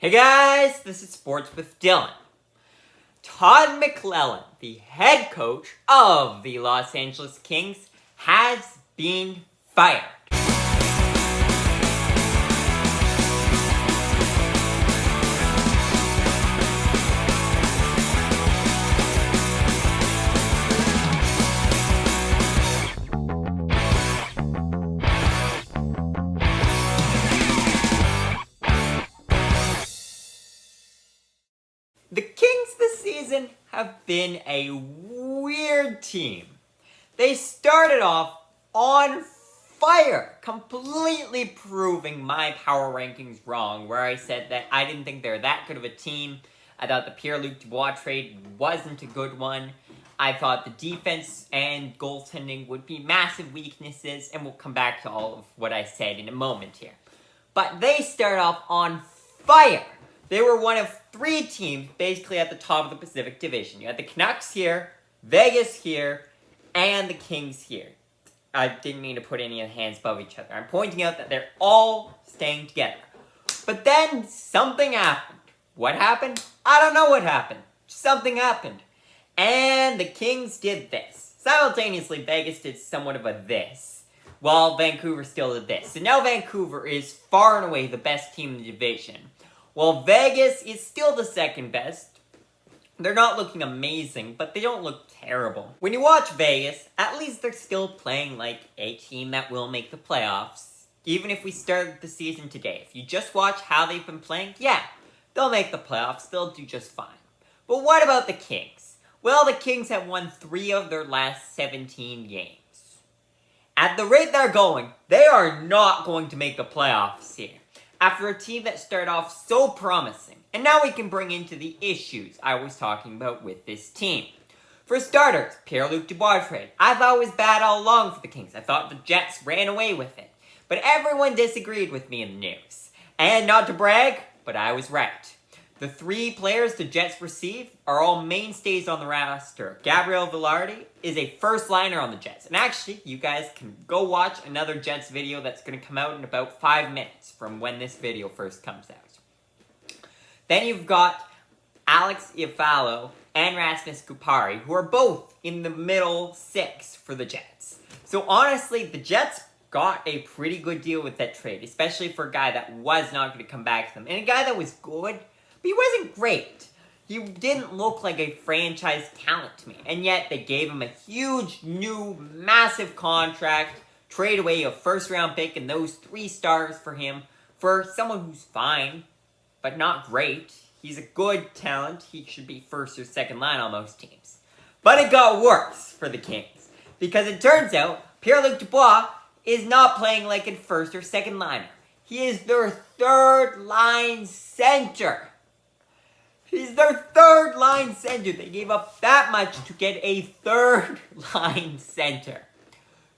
Hey guys, this is Sports with Dylan. Todd McLellan, the head coach of the Los Angeles Kings, has been fired. The Kings this season have been a weird team. They started off on fire, completely proving my power rankings wrong, where I said that I didn't think they're that good of a team. I thought the Pierre-Luc Dubois trade wasn't a good one. I thought the defense and goaltending would be massive weaknesses, and we'll come back to all of what I said in a moment here. But they start off on fire. They were one of three teams basically at the top of the Pacific Division. You had the Canucks here, Vegas here, and the Kings here. I didn't mean to put any of the hands above each other. I'm pointing out that they're all staying together. But then something happened. What happened? I don't know what happened. Something happened. And the Kings did this. Simultaneously, Vegas did somewhat of a this, while Vancouver still did this. So now Vancouver is far and away the best team in the division, while Vegas is still the second best. They're not looking amazing, but they don't look terrible. When you watch Vegas, at least they're still playing like a team that will make the playoffs. Even if we start the season today, if you just watch how they've been playing, yeah, they'll make the playoffs, they'll do just fine. But what about the Kings? Well, the Kings have won 3 of their last 17 games. At the rate they're going, they are not going to make the playoffs here. After a team that started off so promising. And now we can bring into the issues I was talking about with this team. For starters, Pierre-Luc Dubois trade. I thought it was bad all along for the Kings. I thought the Jets ran away with it. But everyone disagreed with me in the news. And not to brag, but I was right. The 3 players the Jets received are all mainstays on the roster. Gabriel Velarde is a first liner on the Jets. And actually, you guys can go watch another Jets video that's going to come out in about 5 minutes from when this video first comes out. Then you've got Alex Iafallo and Rasmus Kupari, who are both in the middle 6 for the Jets. So honestly, the Jets got a pretty good deal with that trade, especially for a guy that was not going to come back to them. And a guy that was good, but he wasn't great. He didn't look like a franchise talent to me. And yet, they gave him a huge, new, massive contract, trade away a first-round pick and those 3 stars for him, for someone who's fine, but not great. He's a good talent. He should be first or second line on most teams. But it got worse for the Kings, because it turns out Pierre-Luc Dubois is not playing like a first or second liner. He is their third-line center. He's their third-line center. They gave up that much to get a third-line center.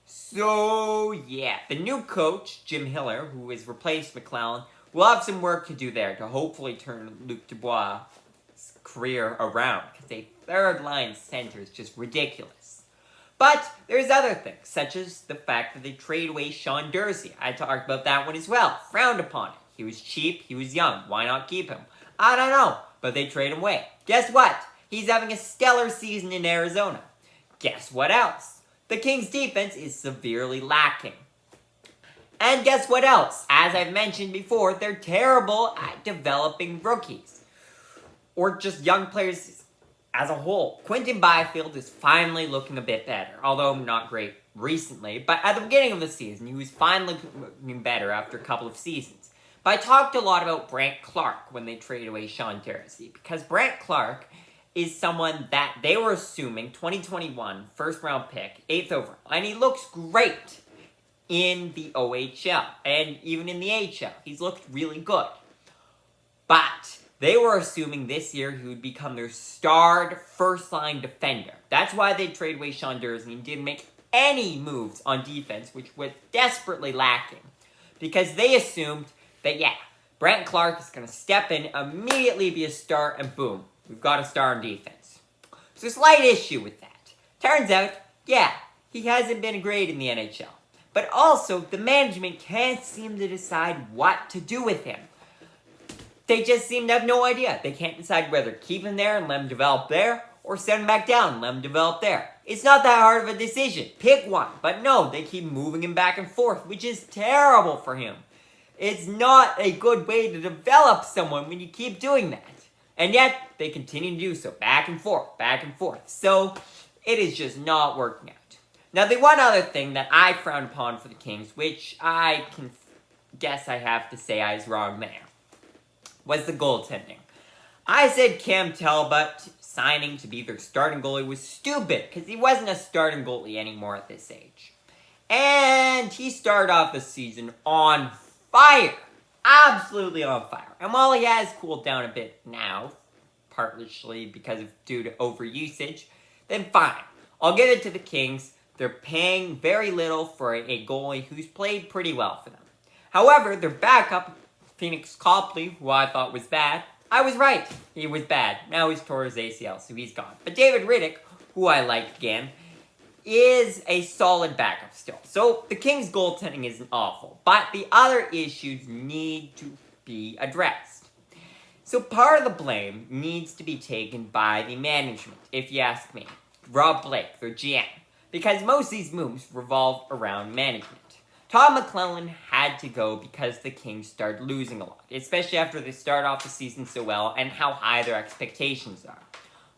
So, yeah. The new coach, Jim Hiller, who has replaced McLellan, will have some work to do there to hopefully turn Luc Dubois' career around. Because a third-line center is just ridiculous. But there's other things, such as the fact that they trade away Sean Durzi. I talked about that one as well. Frowned upon it. He was cheap. He was young. Why not keep him? I don't know. But they trade him away. Guess what? He's having a stellar season in Arizona. Guess what else? The Kings' defense is severely lacking. And guess what else? As I've mentioned before, they're terrible at developing rookies. Or just young players as a whole. Quinton Byfield is finally looking a bit better. Although not great recently. But at the beginning of the season, he was finally looking better after a couple of seasons. But I talked a lot about Brandt Clarke when they traded away Sean Durzi, because Brandt Clarke is someone that they were assuming 2021 first round pick, 8th overall, and he looks great in the OHL and even in the AHL. He's looked really good. But they were assuming this year he would become their starred first line defender. That's why they traded away Sean Durzi and didn't make any moves on defense, which was desperately lacking, because they assumed that, yeah, Brandt Clarke is going to step in, immediately be a star, and boom, we've got a star on defense. So slight issue with that. Turns out, yeah, he hasn't been great in the NHL. But also, the management can't seem to decide what to do with him. they just seem to have no idea. They can't decide whether to keep him there and let him develop there, or send him back down and let him develop there. It's not that hard of a decision. Pick one. But no, they keep moving him back and forth, which is terrible for him. It's not a good way to develop someone when you keep doing that. And yet, they continue to do so, back and forth, back and forth. So, it is just not working out. Now, the one other thing that I frown upon for the Kings, which I can guess I have to say I was wrong there, was the goaltending. I said Cam Talbot signing to be their starting goalie was stupid, because he wasn't a starting goalie anymore at this age. And he started off the season on fire. Absolutely on fire. And while he has cooled down a bit now, partially due to overusage, then fine. I'll give it to the Kings. They're paying very little for a goalie who's played pretty well for them. However, their backup, Phoenix Copley, who I thought was bad, I was right. He was bad. Now he's tore his ACL, so he's gone. But David Riddick, who I like again, is a solid backup still. So the Kings' goaltending isn't awful, but the other issues need to be addressed. So part of the blame needs to be taken by the management, if you ask me. Rob Blake, their GM. Because most of these moves revolve around management. Todd McLellan had to go because the Kings started losing a lot, especially after they start off the season so well and how high their expectations are.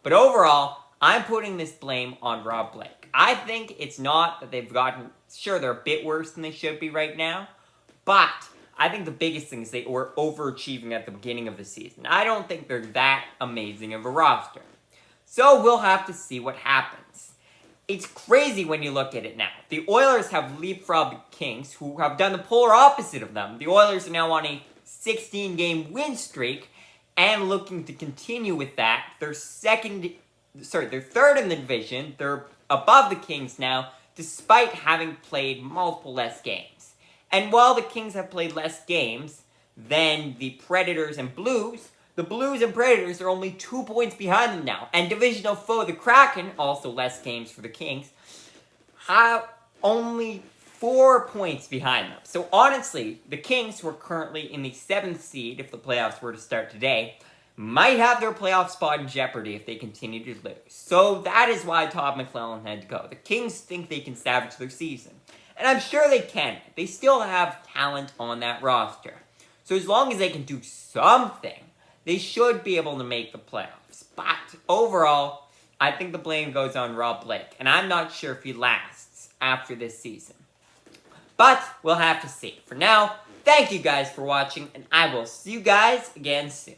But overall, I'm putting this blame on Rob Blake. I think it's not that they've gotten, sure, they're a bit worse than they should be right now, but I think the biggest thing is they were overachieving at the beginning of the season. I don't think they're that amazing of a roster. So we'll have to see what happens. It's crazy when you look at it now. The Oilers have leapfrogged the Kings, who have done the polar opposite of them. The Oilers are now on a 16-game win streak and looking to continue with that. They're third in the division. They're above the Kings now, despite having played multiple less games. And while the Kings have played less games than the Predators and Blues, the Blues and Predators are only 2 points behind them now. And divisional foe, the Kraken, also less games for the Kings, have only 4 points behind them. So honestly, the Kings, who are currently in the 7th seed, if the playoffs were to start today, might have their playoff spot in jeopardy if they continue to lose. So that is why Todd McLellan had to go. The Kings think they can salvage their season. And I'm sure they can. They still have talent on that roster. So as long as they can do something, they should be able to make the playoffs. But overall, I think the blame goes on Rob Blake. And I'm not sure if he lasts after this season. But we'll have to see. For now, thank you guys for watching. And I will see you guys again soon.